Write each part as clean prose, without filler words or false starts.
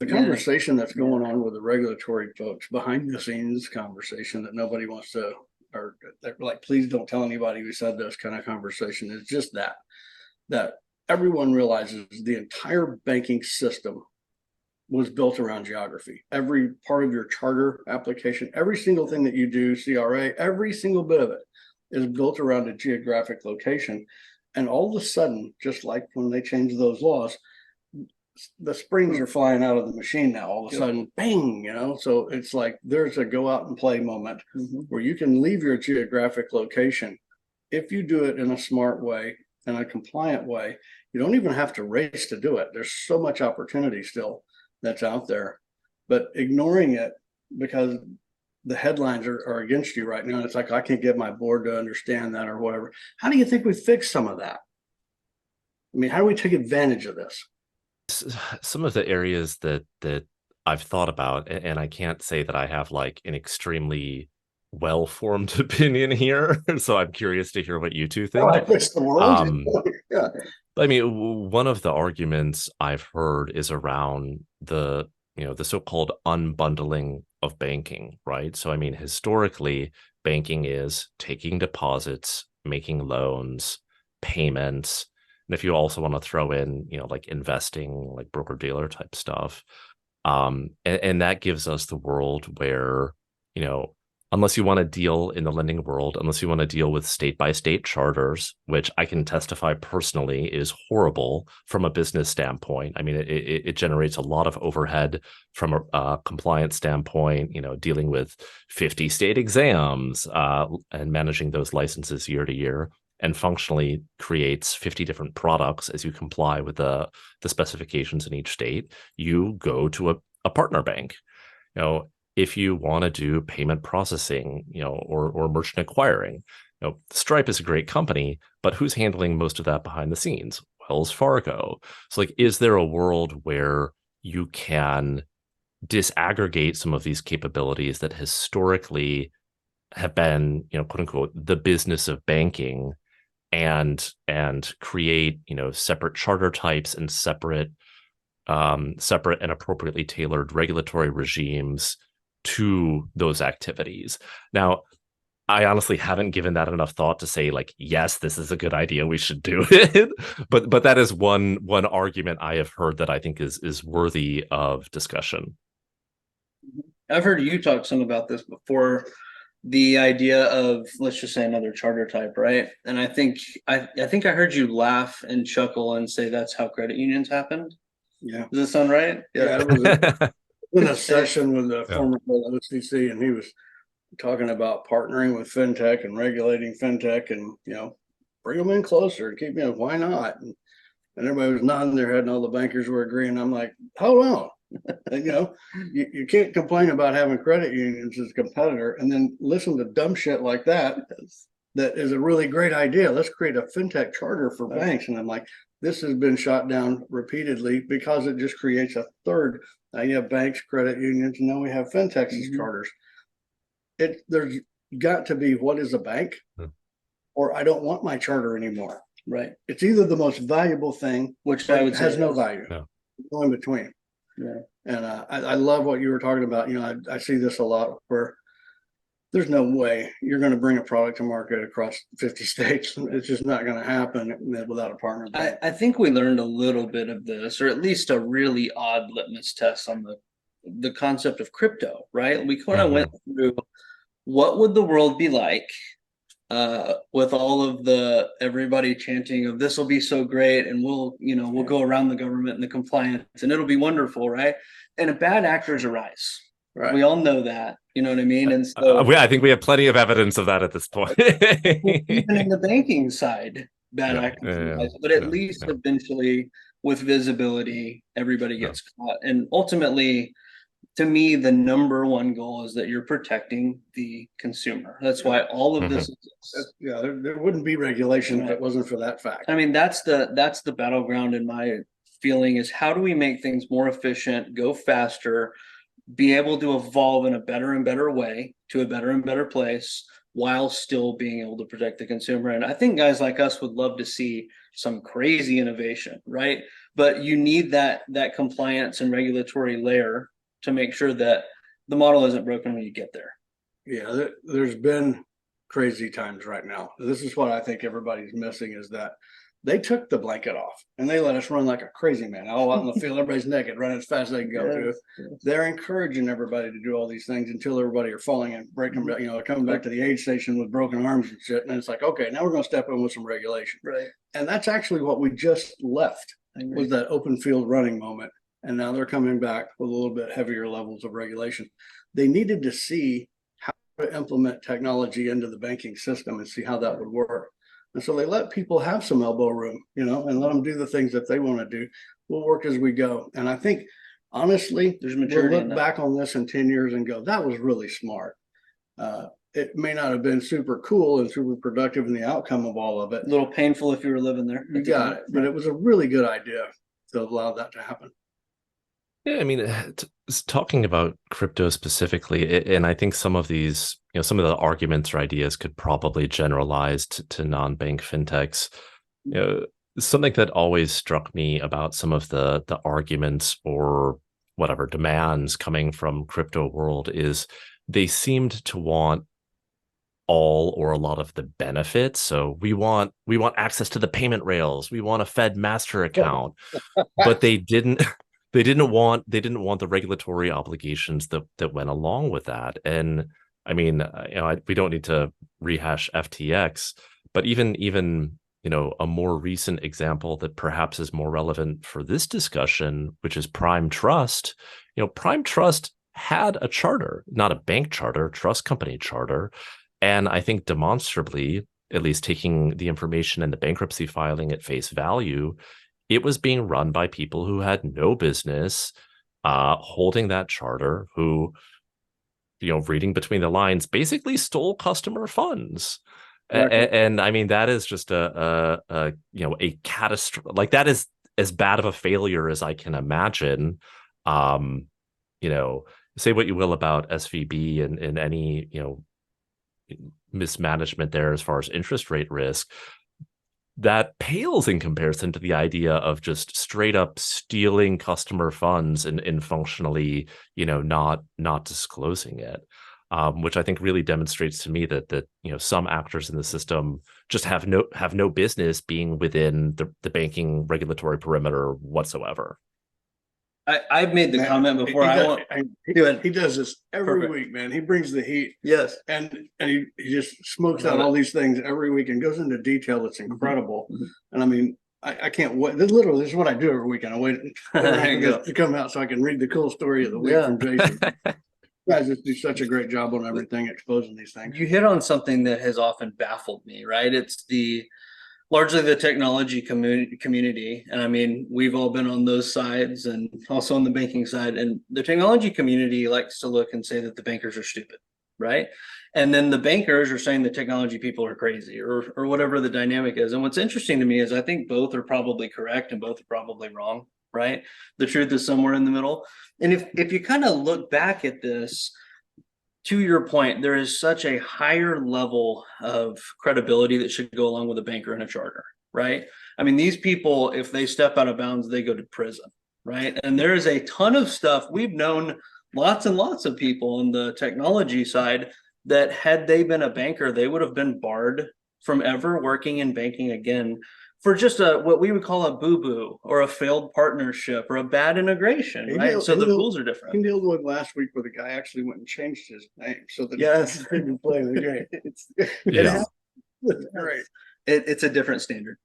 the conversation that's going on with the regulatory folks behind the scenes conversation that nobody wants to, or they're like, please don't tell anybody we said this kind of conversation. Is just that everyone realizes the entire banking system was built around geography. Every part of your charter application, every single thing that you do, CRA, every single bit of it is built around a geographic location. And all of a sudden, just like when they changed those laws, the springs are flying out of the machine now. All of a sudden, bang, so it's like there's a go out and play moment where you can leave your geographic location if you do it in a smart way and a compliant way. You don't even have to race to do it. There's so much opportunity still that's out there, but ignoring it because the headlines are against you right now. And it's like, I can't get my board to understand that or whatever. How do you think we fix some of that? I mean, how do we take advantage of this? Some of the areas that I've thought about, and I can't say that I have like an extremely well-formed opinion here, so I'm curious to hear what you two think. Fix the world. Yeah. I mean, one of the arguments I've heard is around the so-called unbundling of banking, right? So I mean, historically, banking is taking deposits, making loans, payments. And if you also want to throw in, like investing, like broker-dealer type stuff, and that gives us the world where, unless you want to deal in the lending world, unless you want to deal with state-by-state charters, which I can testify personally is horrible from a business standpoint. I mean, it generates a lot of overhead from a compliance standpoint, dealing with 50 state exams and managing those licenses year to year, and functionally creates 50 different products as you comply with the specifications in each state. You go to a partner bank. If you want to do payment processing, or merchant acquiring, Stripe is a great company, but who's handling most of that behind the scenes? Wells Fargo. So like, is there a world where you can disaggregate some of these capabilities that historically have been, quote unquote, the business of banking, and create, separate charter types and separate and appropriately tailored regulatory regimes to those activities? Now, I honestly haven't given that enough thought to say like, yes, this is a good idea, we should do it. but that is one argument I have heard that I think is worthy of discussion. I've heard you talk some about this before, the idea of, let's just say, another charter type, right? And I think I heard you laugh and chuckle and say that's how credit unions happened. Yeah. Does that sound right? Yeah, it was in a session with the former OCC, and he was talking about partnering with FinTech and regulating FinTech, and bring them in closer and keep why not? And everybody was nodding their head, and all the bankers were agreeing. I'm like, hold on. You can't complain about having credit unions as a competitor and then listen to dumb shit like that is a really great idea. Let's create a fintech charter for banks. And I'm like, this has been shot down repeatedly because it just creates a third. Now you have banks, credit unions, and then we have fintechs as charters. There's got to be, what is a bank? Or I don't want my charter anymore. Right. It's either the most valuable thing, which I would say has no value. Go in between. Yeah. And I love what you were talking about. I see this a lot where there's no way you're going to bring a product to market across 50 states. It's just not going to happen without a partner. I think we learned a little bit of this, or at least a really odd litmus test on the concept of crypto, right? We kind of went through what would the world be like with all of everybody chanting of this will be so great, and we'll go around the government and the compliance, and it'll be wonderful, right? And bad actors arise. Right. We all know that, you know what I mean? And so I think we have plenty of evidence of that at this point. Even in the banking side, bad actors arise, but at least eventually with visibility, everybody gets caught. And ultimately, to me, the number one goal is that you're protecting the consumer. That's why all of this exists. There wouldn't be regulation if it wasn't for that fact. I mean, that's the battleground in my feeling, is how do we make things more efficient, go faster, be able to evolve in a better and better way to a better and better place, while still being able to protect the consumer. And I think guys like us would love to see some crazy innovation, right? But you need that compliance and regulatory layer to make sure that the model isn't broken when you get there. Yeah, there's been crazy times right now. This is what I think everybody's missing, is that they took the blanket off and they let us run like a crazy man all out in the field. Everybody's naked, running as fast as they can go. Yes, Yes. They're encouraging everybody to do all these things until everybody are falling and breaking, coming back to the aid station with broken arms and shit. And it's like, okay, now we're going to step in with some regulation. Right. And that's actually what we just left, was that open field running moment. And now they're coming back with a little bit heavier levels of regulation. They needed to see how to implement technology into the banking system and see how that would work. And so they let people have some elbow room, and let them do the things that they want to do. We'll work as we go. And I think, honestly, there's maturity. We'll look back on this in 10 years and go, that was really smart. It may not have been super cool and super productive in the outcome of all of it. A little painful if you were living there. You got it. But it was a really good idea to allow that to happen. Yeah, I mean, talking about crypto specifically, and I think some of these, some of the arguments or ideas could probably generalize to non-bank fintechs. Something that always struck me about some of the arguments or whatever demands coming from crypto world is they seemed to want all or a lot of the benefits. So we want access to the payment rails. We want a Fed master account, but they didn't. They didn't want the regulatory obligations that went along with that. And I mean, we don't need to rehash FTX, but even a more recent example that perhaps is more relevant for this discussion, which is Prime Trust. Prime Trust had a charter, not a bank charter, trust company charter, and I think demonstrably, at least taking the information in the bankruptcy filing at face value, it was being run by people who had no business holding that charter, who, reading between the lines, basically stole customer funds. And I mean, that is just a catastrophe. Like, that is as bad of a failure as I can imagine. Say what you will about SVB and any, mismanagement there as far as interest rate risk. That pales in comparison to the idea of just straight up stealing customer funds and functionally, not disclosing it, which I think really demonstrates to me that some actors in the system just have no business being within the banking regulatory perimeter whatsoever. I've made the comment before. He does this every week, man. He brings the heat. Yes. And he just smokes out all these things every week and goes into detail. It's incredible. Mm-hmm. And I mean, I can't wait. This is what I do every week. And I wait to come out so I can read the cool story of the week from Jason. You guys just do such a great job on everything, exposing these things. You hit on something that has often baffled me, right? It's largely the technology community. And I mean, we've all been on those sides and also on the banking side. And the technology community likes to look and say that the bankers are stupid, right? And then the bankers are saying the technology people are crazy or whatever the dynamic is. And what's interesting to me is I think both are probably correct and both are probably wrong, right? The truth is somewhere in the middle. And if you kind of look back at this, to your point, there is such a higher level of credibility that should go along with a banker and a charter, right? I mean, these people, if they step out of bounds, they go to prison, right? And there is a ton of stuff. We've known lots and lots of people on the technology side that had they been a banker, they would have been barred from ever working in banking again for just what we would call a boo-boo or a failed partnership or a bad integration, right? So the rules are different. He dealt with last week where the guy actually went and changed his name so that he couldn't play the game. Yeah. It's great. It's a different standard.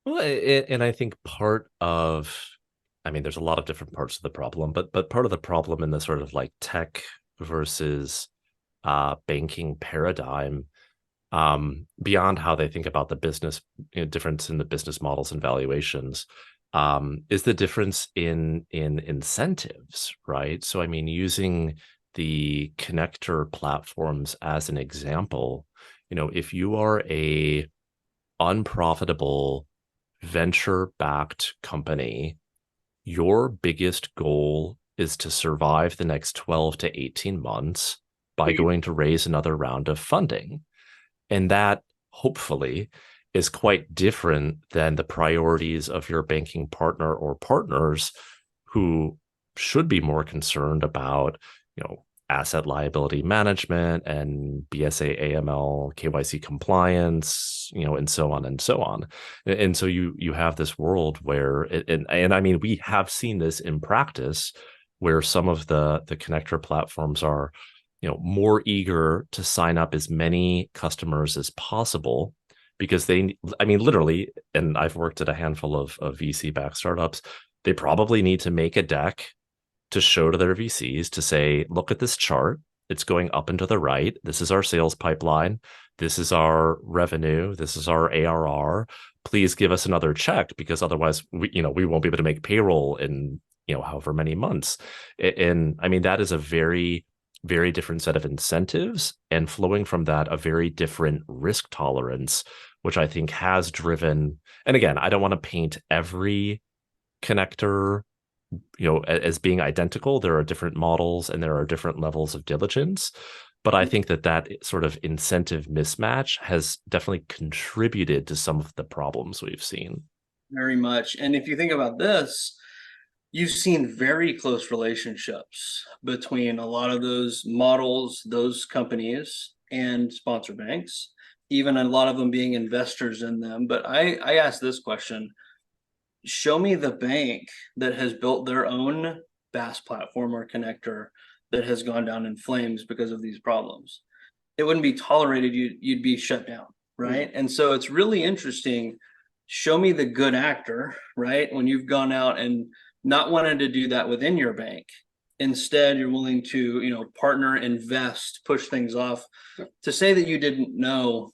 Well, and I think there's a lot of different parts of the problem, but part of the problem in the sort of like tech versus banking paradigm, beyond how they think about the business, difference in the business models and valuations, is the difference in incentives, right? So, I mean, using the connector platforms as an example, if you are a unprofitable venture-backed company, your biggest goal is to survive the next 12 to 18 months by going to raise another round of funding. And that hopefully is quite different than the priorities of your banking partner or partners who should be more concerned about, asset liability management and BSA, AML, KYC compliance, and so on and so on. And so you have this world where, and I mean, we have seen this in practice where some of the connector platforms are, more eager to sign up as many customers as possible because literally, and I've worked at a handful of VC-backed startups, they probably need to make a deck to show to their VCs to say, look at this chart. It's going up and to the right. This is our sales pipeline. This is our revenue. This is our ARR. Please give us another check because otherwise we won't be able to make payroll in, however many months. And I mean, that is a very, very different set of incentives, and flowing from that, a very different risk tolerance, which I think has driven, and again, I don't want to paint every connector as being identical. There are different models and there are different levels of diligence, but I think that sort of incentive mismatch has definitely contributed to some of the problems we've seen. Very much. And if you think about this, you've seen very close relationships between a lot of those models, those companies, and sponsor banks, even a lot of them being investors in them. But I asked this question: show me the bank that has built their own BaaS platform or connector that has gone down in flames because of these problems. It wouldn't be tolerated. You'd be shut down, right? And so it's really interesting. Show me the good actor, right? When you've gone out and not wanted to do that within your bank. Instead, you're willing to, partner, invest, push things off. To say that you didn't know,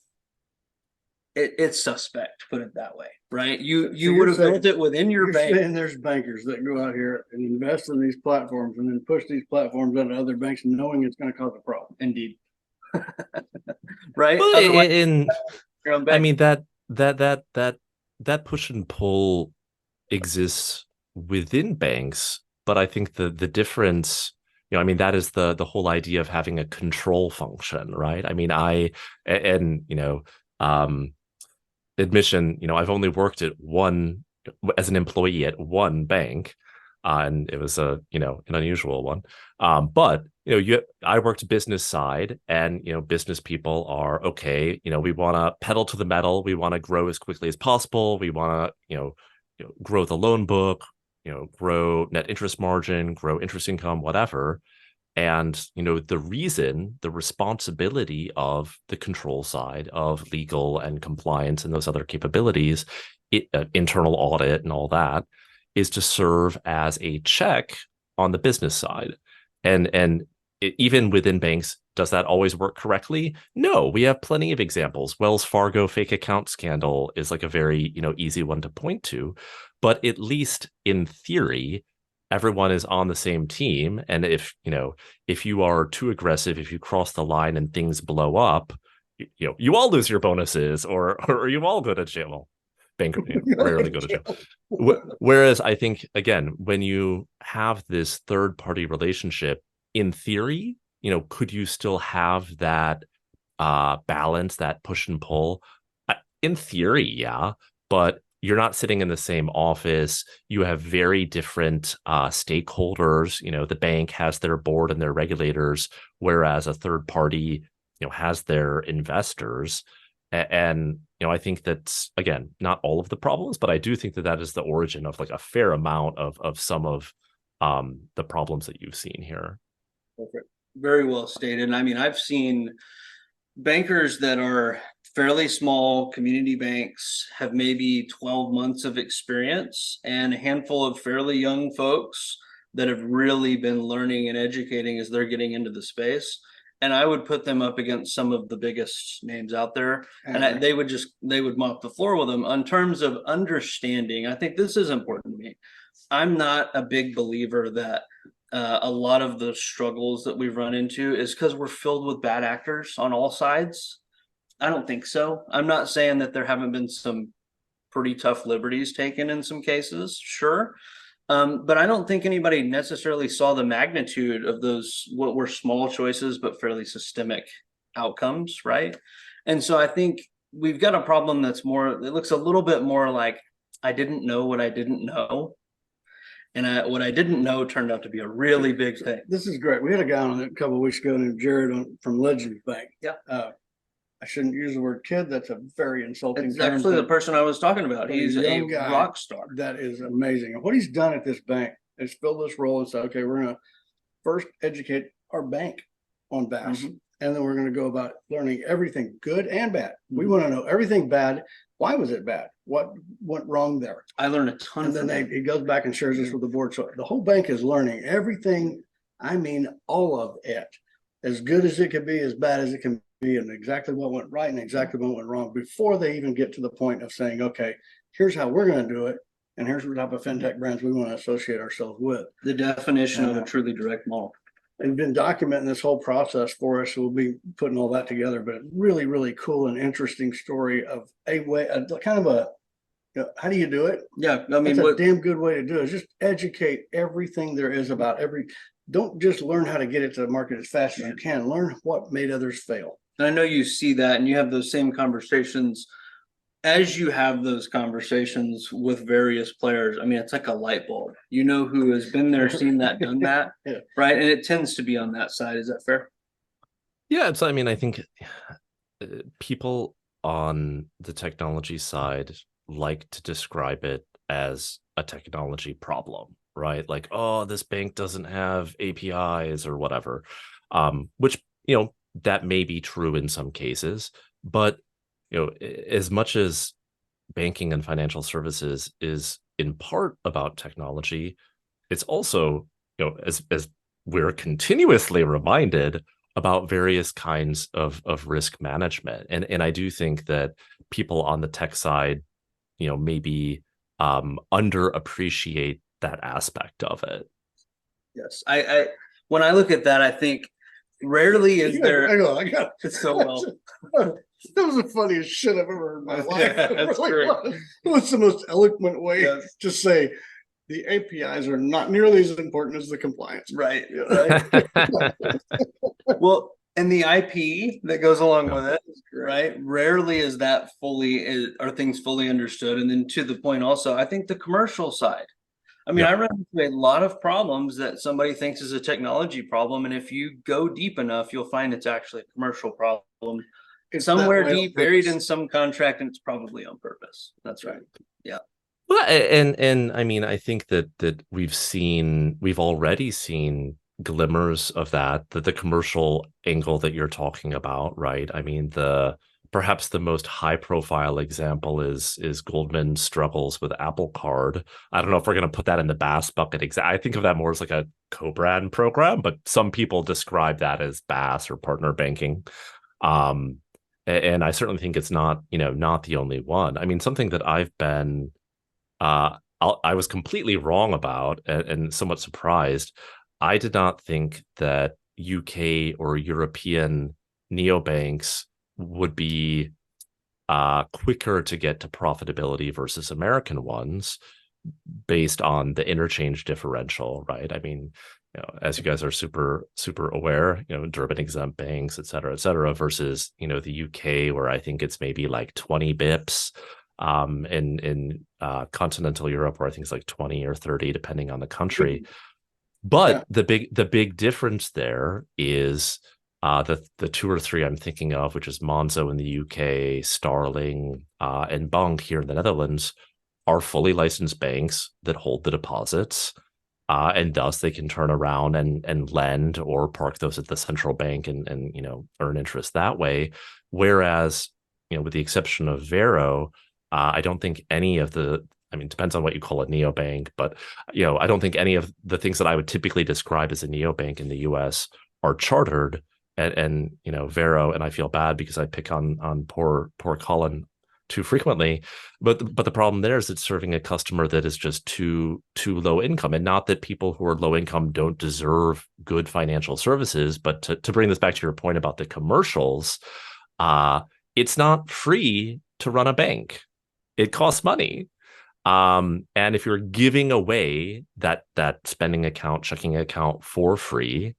it's suspect, put it that way, right? You would have built it within your bank. And there's bankers that go out here and invest in these platforms and then push these platforms into other banks knowing it's going to cause a problem. Indeed. Right? I mean, that push and pull exists within banks, but I think the difference, that is the whole idea of having a control function, right? I mean, admission, I've only worked at one as an employee at one bank, and it was an unusual one. But I worked business side, and business people are okay. We want to pedal to the metal. We want to grow as quickly as possible. We want to grow the loan book, grow net interest margin, grow interest income, whatever. And, the responsibility of the control side of legal and compliance and those other capabilities, internal audit and all that, is to serve as a check on the business side. And even within banks, does that always work correctly? No, we have plenty of examples. Wells Fargo fake account scandal is like a very, easy one to point to. But at least in theory, everyone is on the same team. And if you are too aggressive, if you cross the line and things blow up, you all lose your bonuses or you all go to jail. Bank rarely go to jail. Whereas I think, again, when you have this third party relationship, in theory, could you still have that balance, that push and pull? In theory, yeah, but you're not sitting in the same office. You have very different stakeholders. The bank has their board and their regulators, whereas a third party, has their investors. And I think that's, again, not all of the problems, but I do think that is the origin of like a fair amount of some of the problems that you've seen here. Perfect. Very well stated. And I mean, I've seen bankers that are fairly small community banks have maybe 12 months of experience, and a handful of fairly young folks that have really been learning and educating as they're getting into the space. And I would put them up against some of the biggest names out there, and they would mop the floor with them. In terms of understanding, I think this is important to me. I'm not a big believer that a lot of the struggles that we've run into is because we're filled with bad actors on all sides. I don't think so. I'm not saying that there haven't been some pretty tough liberties taken in some cases, sure. But I don't think anybody necessarily saw the magnitude of those, what were small choices, but fairly systemic outcomes, right? And so I think we've got a problem that's more, it looks a little bit more like I didn't know what I didn't know. And what I didn't know turned out to be a really big thing. This is great. We had a guy on it a couple of weeks ago named Jared from Legends Bank. Yeah. I shouldn't use the word kid. That's a very insulting It's term. actually the person I was talking about. But He's a a young guy rock star. That is amazing. And what he's done at this bank is fill this role and say, okay, we're going to first educate our bank on BaaS. Mhm. And then we're going to go about learning everything good and bad. We Mhm. want to know everything bad. Why was it bad? What went wrong there? I learned a ton And from then him. he goes back and shares this with the board. So the whole bank is learning everything. I mean, all of it, as good as it can be, as bad as it can be, and exactly what went right and exactly what went wrong before they even get to the point of saying, okay, here's how we're going to do it. And here's what type of fintech brands we want to associate ourselves with. The definition of a truly direct model. They've been documenting this whole process for us. So we'll be putting all that together, but really, really cool and interesting story of a way, kind of a, how do you do it? Yeah, I mean, That's a damn good way to do it. Is just educate everything there is about don't just learn how to get it to the market as fast as you can. Learn what made others fail. and I know you see that and you have those same conversations as you have those conversations with various players. I mean, it's like a light bulb. You know who has been there, seen that, done that, Yeah. right? And it tends to be on that side. Is that fair? Yeah, I mean, I think people on the technology side like to describe it as a technology problem, right? Like, oh, this bank doesn't have APIs or whatever, which, that may be true in some cases, but, as much as banking and financial services is in part about technology, it's also, as we're continuously reminded, about various kinds of risk management. And I do think that people on the tech side, maybe underappreciate that aspect of it. Yes. I when I look at that, I think rarely is there. I got It's so well. That was the funniest shit I've ever heard in my life. Yeah, It that's really great. was. It was the most eloquent way Yes. to say the APIs are not nearly as important as the compliance. Right. Yeah. Right. Well, and the IP that goes along with it, Right. right? Rarely is that are things fully understood. And then to the point also, I think the commercial side. I mean, Yep. I run into a lot of problems that somebody thinks is a technology problem. And if you go deep enough, you'll find it's actually a commercial problem. It's Somewhere that way on deep, buried purpose. in some contract, and it's probably on purpose. That's right. Yeah. Well, and I mean, I think that we've already seen glimmers of that, the commercial angle that you're talking about, right? I mean, perhaps the most high profile example is Goldman struggles with Apple Card. I don't know if we're going to put that in the BaaS bucket. I think of that more as like a co-brand program, but some people describe that as BaaS or partner banking. And I certainly think it's not the only one. I mean, something that I've been I was completely wrong about and somewhat surprised. I did not think that UK or European neobanks would be quicker to get to profitability versus American ones based on the interchange differential, right? I mean, as you guys are super aware, Durbin exempt banks, et cetera, versus, the UK, where I think it's maybe like 20 bips, in continental Europe, where I think it's like 20 or 30, depending on the country. But the big difference there is the two or three I'm thinking of, which is Monzo in the UK, Starling, and Bank here in the Netherlands, are fully licensed banks that hold the deposits. And thus they can turn around and lend or park those at the central bank and earn interest that way. Whereas, with the exception of Vero, I don't think any of it depends on what you call a neobank, but I don't think any of the things that I would typically describe as a neobank in the US are chartered. And Vero, and I feel bad because I pick on poor Colin too frequently, but the problem there is it's serving a customer that is just too low income. And not that people who are low income don't deserve good financial services, but to bring this back to your point about the commercials, it's not free to run a bank. It costs money. And if you're giving away that spending account, checking account for free,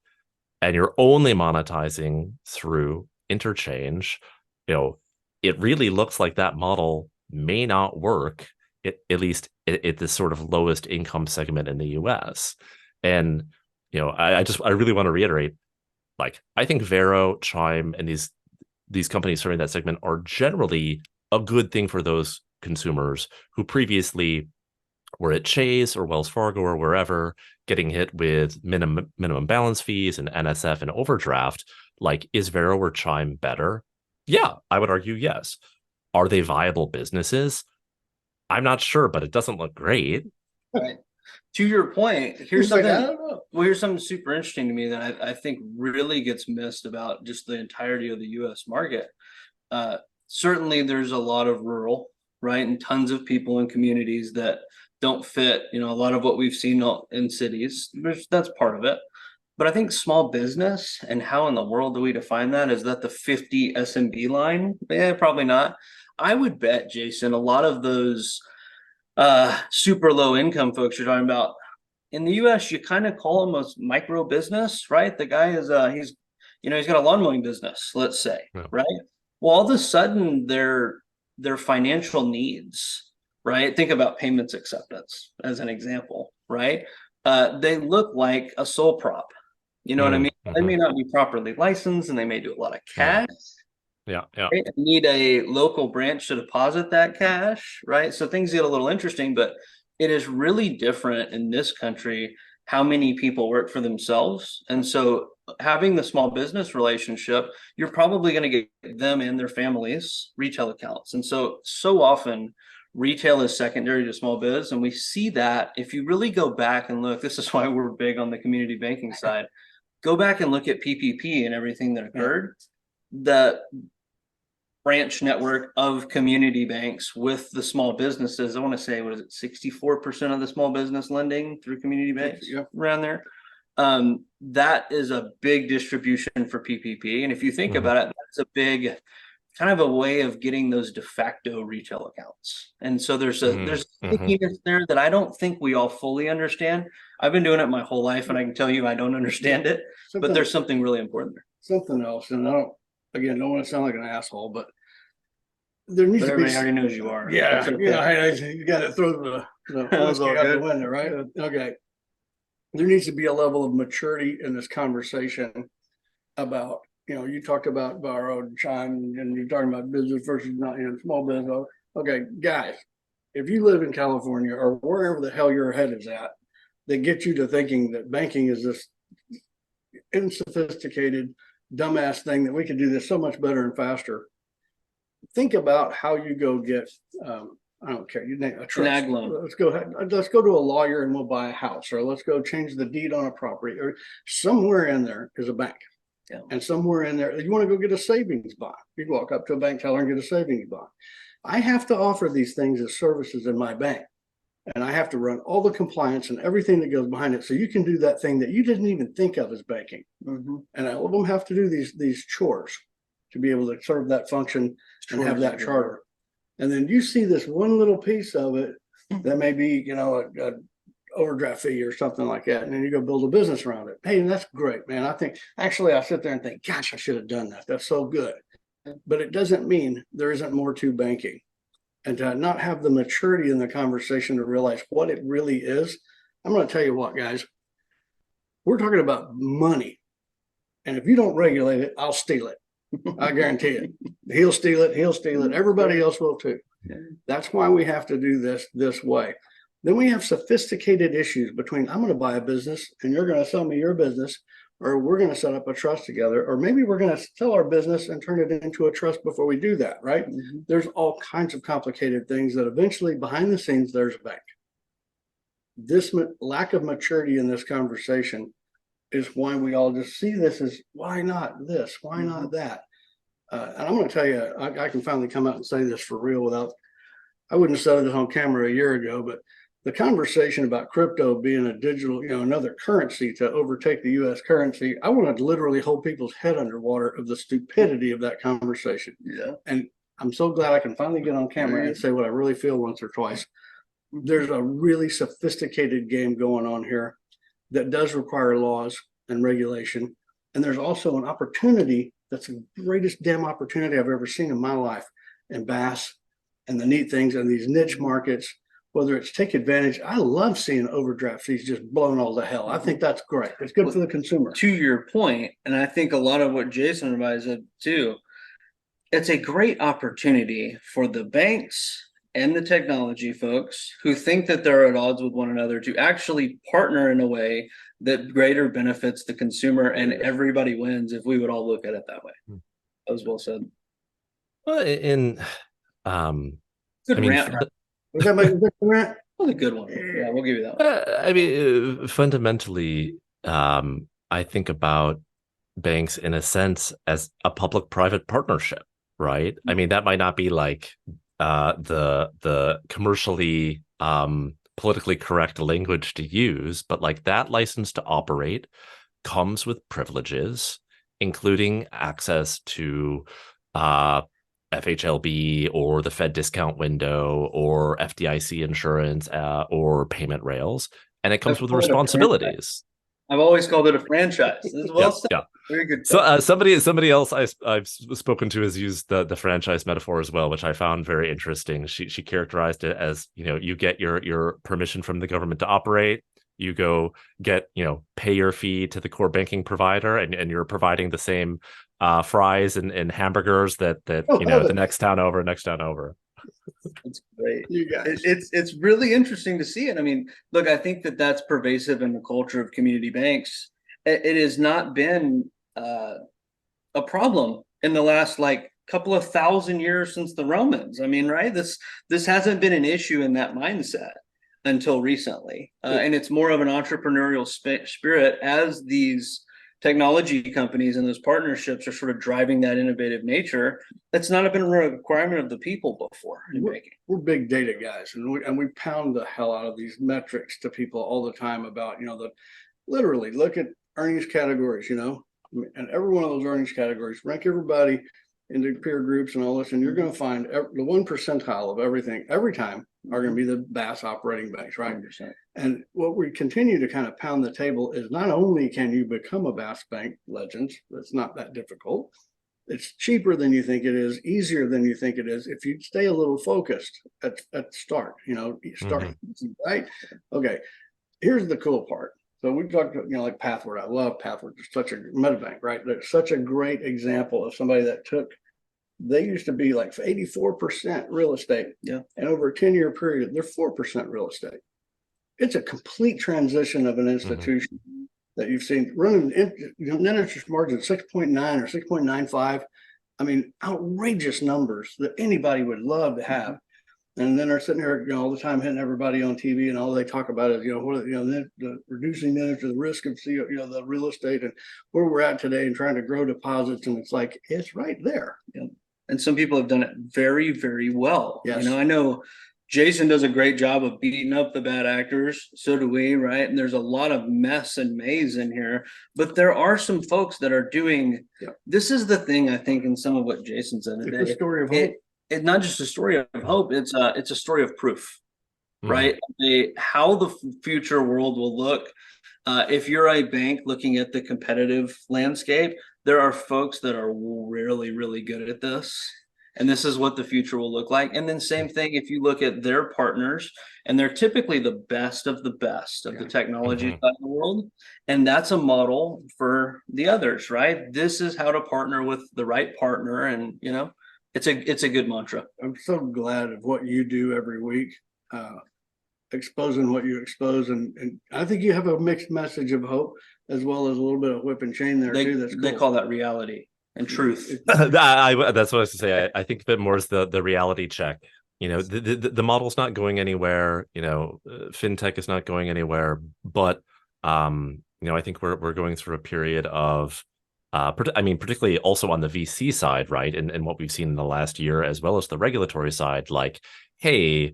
and you're only monetizing through interchange, it really looks like that model may not work, at least at this sort of lowest income segment in the US. And, I really want to reiterate, like, I think Vero, Chime, and these companies serving that segment are generally a good thing for those consumers who previously were at Chase or Wells Fargo or wherever, getting hit with minimum balance fees and NSF and overdraft. Like, is Vero or Chime better? Yeah, I would argue yes. Are they viable businesses? I'm not sure, but it doesn't look great. Right. To your point, here's He's like, something. I don't know. Well, here's something super interesting to me that I think really gets missed about just the entirety of the U.S. market. Certainly, there's a lot of rural, right, and tons of people in communities that don't fit, a lot of what we've seen in cities. That's part of it. But I think small business, and how in the world do we define that? Is that the 50 SMB line? Yeah, probably not. I would bet, Jason, a lot of those super low income folks you're talking about in the US, you kind of call them a micro business, right? The guy is he's got a lawn mowing business, let's say, Yeah. right? Well, all of a sudden their financial needs, right? Think about payments acceptance as an example, right? They look like a sole prop. You know what I mean? They may not be properly licensed, and they may do a lot of cash. Yeah. Right? Need a local branch to deposit that cash, right? So things get a little interesting, but it is really different in this country how many people work for themselves. And so having the small business relationship, you're probably going to get them and their families retail accounts. And so often retail is secondary to small biz. And we see that if you really go back and look, this is why we're big on the community banking side. Go back and look at PPP and everything that occurred. The branch network of community banks with the small businesses. I want to say, what is it, 64% of the small business lending through community banks, around there. That is a big distribution for PPP. And if you think about it, that's a big kind of a way of getting those de facto retail accounts. And so there's stickiness there that I don't think we all fully understand. I've been doing it my whole life, and I can tell you I don't understand it, but there's something really important there. Something else, and I don't want to sound like an asshole, but there needs to be. Everybody already knows you are. Yeah, okay. you got to throw the whiskey out the window, right? Okay. There needs to be a level of maturity in this conversation about, you talked about borrowed Chime, and you're talking about business versus not, small business. Okay, guys, if you live in California or wherever the hell your head is at, that gets you to thinking that banking is this unsophisticated, dumbass thing that we could do this so much better and faster. Think about how you go get, I don't care, you name a trust. An ag loan. Let's go to a lawyer and we'll buy a house, or let's go change the deed on a property, or somewhere in there is a bank. Yeah. And somewhere in there, you want to go get a savings bond. You walk up to a bank teller and get a savings bond. I have to offer these things as services in my bank. And I have to run all the compliance and everything that goes behind it. So you can do that thing that you didn't even think of as banking. And all of them have to do these chores to be able to serve that function and have that charter. And then you see this one little piece of it that may be, a overdraft fee or something like that. And then you go build a business around it. Hey, and that's great, man. I think actually I sit there and think, gosh, I should have done that. That's so good. But it doesn't mean there isn't more to banking. And to not have the maturity in the conversation to realize what it really is. I'm going to tell you what, guys, we're talking about money. And if you don't regulate it, I'll steal it. I guarantee it. He'll steal it. He'll steal it. Everybody else will too. That's why we have to do this way. Then we have sophisticated issues between I'm going to buy a business and you're going to sell me your business, or we're going to set up a trust together, or maybe we're going to sell our business and turn it into a trust before we do that, right? There's all kinds of complicated things that eventually behind the scenes, there's a bank. This lack of maturity in this conversation is why we all just see this as why not this, why not that? And I'm going to tell you, I can finally come out and say this for real without, I wouldn't have said it on camera a year ago, but the conversation about crypto being a digital, another currency to overtake the US currency, I want to literally hold people's head underwater of the stupidity of that conversation. Yeah. And I'm so glad I can finally get on camera and say what I really feel once or twice. There's a really sophisticated game going on here that does require laws and regulation. And there's also an opportunity that's the greatest damn opportunity I've ever seen in my life in BaaS and the neat things in these niche markets, whether it's take advantage. I love seeing overdraft fees just blown all to hell. I think that's great. It's good for the consumer. To your point, and I think a lot of what Jason reminds of too, it's a great opportunity for the banks and the technology folks who think that they're at odds with one another to actually partner in a way that greater benefits the consumer, and everybody wins if we would all look at it that way. That was well said. Well, Good rant. Was that my good rant? That was a good one. Yeah, we'll give you that one. Fundamentally, I think about banks in a sense as a public-private partnership, right? I mean, that might not be like the commercially politically correct language to use, but like that license to operate comes with privileges, including access to FHLB or the Fed discount window or FDIC insurance or payment rails, and it comes with responsibilities. I've always called it a franchise. This is well said. Yeah. Very good. So somebody else I've spoken to has used the franchise metaphor as well, which I found very interesting. She characterized it as, you get your permission from the government to operate. You go get, pay your fee to the core banking provider, and you're providing the same fries and hamburgers that the next town over. That's great. You guys. It's really interesting to see it. I mean, look, I think that's pervasive in the culture of community banks. It has not been a problem in the last couple of thousand years since the Romans. I mean, right? This hasn't been an issue in that mindset until recently, and it's more of an entrepreneurial spirit as these technology companies and those partnerships are sort of driving that innovative nature. That's not been a requirement of the people before in banking. We're big data guys, and we pound the hell out of these metrics to people all the time about, literally look at earnings categories, and every one of those earnings categories, rank everybody into peer groups and all this, and you're going to find the 1 percentile of everything every time are going to be the BaaS operating banks, right? 100%. And what we continue to kind of pound the table is not only can you become a BaaS bank, legends, it's not that difficult. It's cheaper than you think it is, easier than you think it is if you stay a little focused at the start, starting, right? Okay, here's the cool part. So we talked, like Pathward. I love Pathward. It's such a MetaBank, right? That's such a great example of somebody that they used to be like 84% real estate. Yeah. And over a 10-year period, they're 4% real estate. It's a complete transition of an institution that you've seen running, net interest margin 6.9 or 6.95. I mean, outrageous numbers that anybody would love to have. And then they're sitting here, all the time hitting everybody on TV, and all they talk about is, the reducing the risk of, the real estate and where we're at today and trying to grow deposits. And it's like, it's right there. Yeah. And some people have done it very, very well. Yes. I know Jason does a great job of beating up the bad actors. So do we, right? And there's a lot of mess and maze in here, but there are some folks that are doing, this is the thing, I think, in some of what Jason said today. It's a story of hope. It's not just a story of hope. It's a story of proof, right? How the future world will look. If you're a bank looking at the competitive landscape, there are folks that are really, really good at this. And this is what the future will look like. And then same thing, if you look at their partners, and they're typically the best of the technology side of the world. And that's a model for the others, right? This is how to partner with the right partner. And, it's a good mantra. I'm so glad of what you do every week, exposing what you expose. And I think you have a mixed message of hope as well as a little bit of whip and chain there too. That's cool. They call that reality and truth. That's what I was to say. I think a bit more is the reality check. The model's not going anywhere. FinTech is not going anywhere. But I think we're going through a period of particularly also on the VC side, right? And what we've seen in the last year, as well as the regulatory side, like, hey,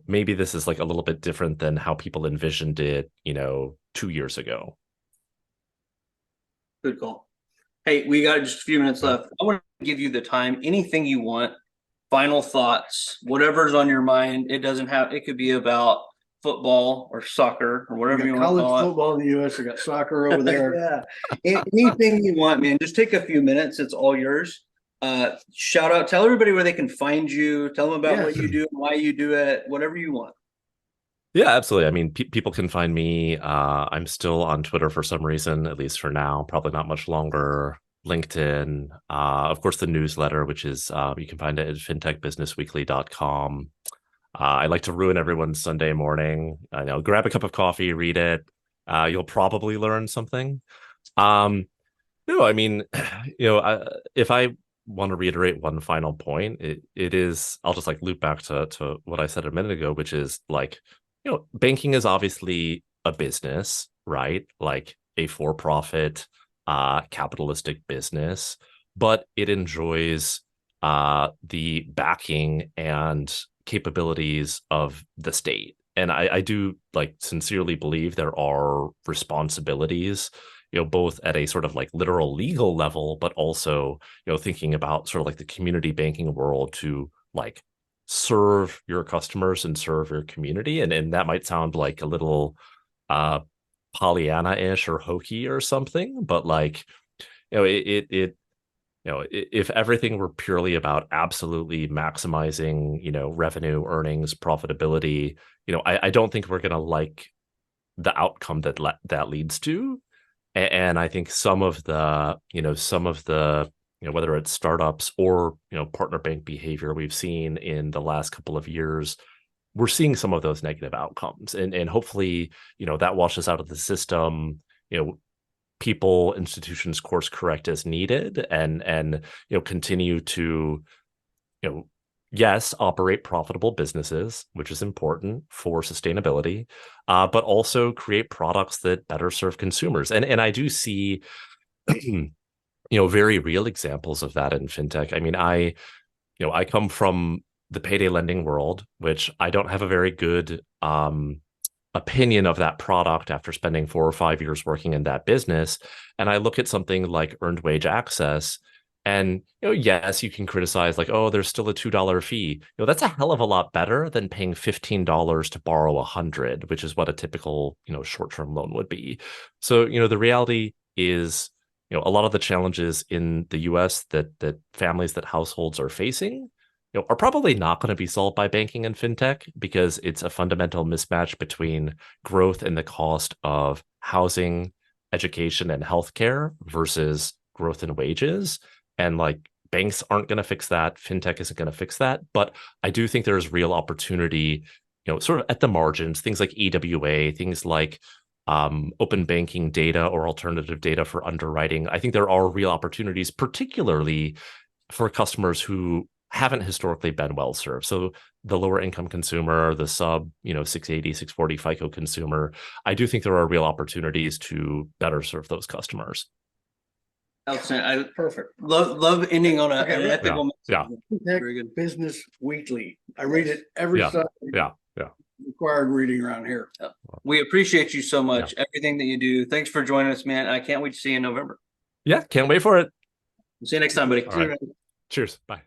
maybe this is like a little bit different than how people envisioned it, 2 years ago. Good call. Hey, we got just a few minutes left. I want to give you the time, anything you want, final thoughts, whatever's on your mind. It could be about football or soccer or whatever you want to College call it. football in the US, I got soccer over there. Yeah. Anything you want, man. Just take a few minutes. It's all yours. Shout out, tell everybody where they can find you. Tell them about what you do, why you do it, whatever you want. Yeah, absolutely. I mean, people can find me. I'm still on Twitter for some reason, at least for now, probably not much longer. LinkedIn, of course, the newsletter, which is you can find it at fintechbusinessweekly.com. I like to ruin everyone's Sunday morning. I know, grab a cup of coffee, read it. You'll probably learn something. No, I mean, if I want to reiterate one final point, it is, I'll just like loop back to what I said a minute ago, which is like, banking is obviously a business, right? Like a for-profit, capitalistic business, but it enjoys the backing and capabilities of the state. And I do like sincerely believe there are responsibilities, both at a sort of like literal legal level, but also, thinking about sort of like the community banking world to like serve your customers and serve your community. And that might sound like a little Pollyanna-ish or hokey or something, but like, if everything were purely about absolutely maximizing, revenue, earnings, profitability, I don't think we're going to like the outcome that leads to. And I think some of the, whether it's startups or, partner bank behavior we've seen in the last couple of years, we're seeing some of those negative outcomes. And hopefully, that washes out of the system, people, institutions course correct as needed and continue to, yes, operate profitable businesses, which is important for sustainability, but also create products that better serve consumers. And I do see, very real examples of that in fintech. I mean, I come from the payday lending world, which I don't have a very good opinion of that product after spending 4 or 5 years working in that business. And I look at something like earned wage access, and yes, you can criticize like, oh, there's still a $2 fee. That's a hell of a lot better than paying $15 to borrow 100, which is what a typical short-term loan would be. So the reality is, a lot of the challenges in the US that families, that households are facing, are probably not going to be solved by banking and fintech, because it's a fundamental mismatch between growth and the cost of housing, education, and healthcare versus growth in wages. And like, banks aren't going to fix that. Fintech isn't going to fix that. But I do think there's real opportunity, sort of at the margins, things like EWA, things like open banking data or alternative data for underwriting. I think there are real opportunities, particularly for customers who haven't historically been well served. So the lower income consumer, the sub 680, 640 FICO consumer, I do think there are real opportunities to better serve those customers. Outstanding. Perfect. Love ending on an ethical message. Yeah. Very good. Business Weekly. I read it every Sunday. Yeah. Required reading around here. We appreciate you so much. Everything that you do. Thanks for joining us, man. I can't wait to see you in November. Yeah, can't wait for it. See you next time, buddy. All right. Cheers. Bye.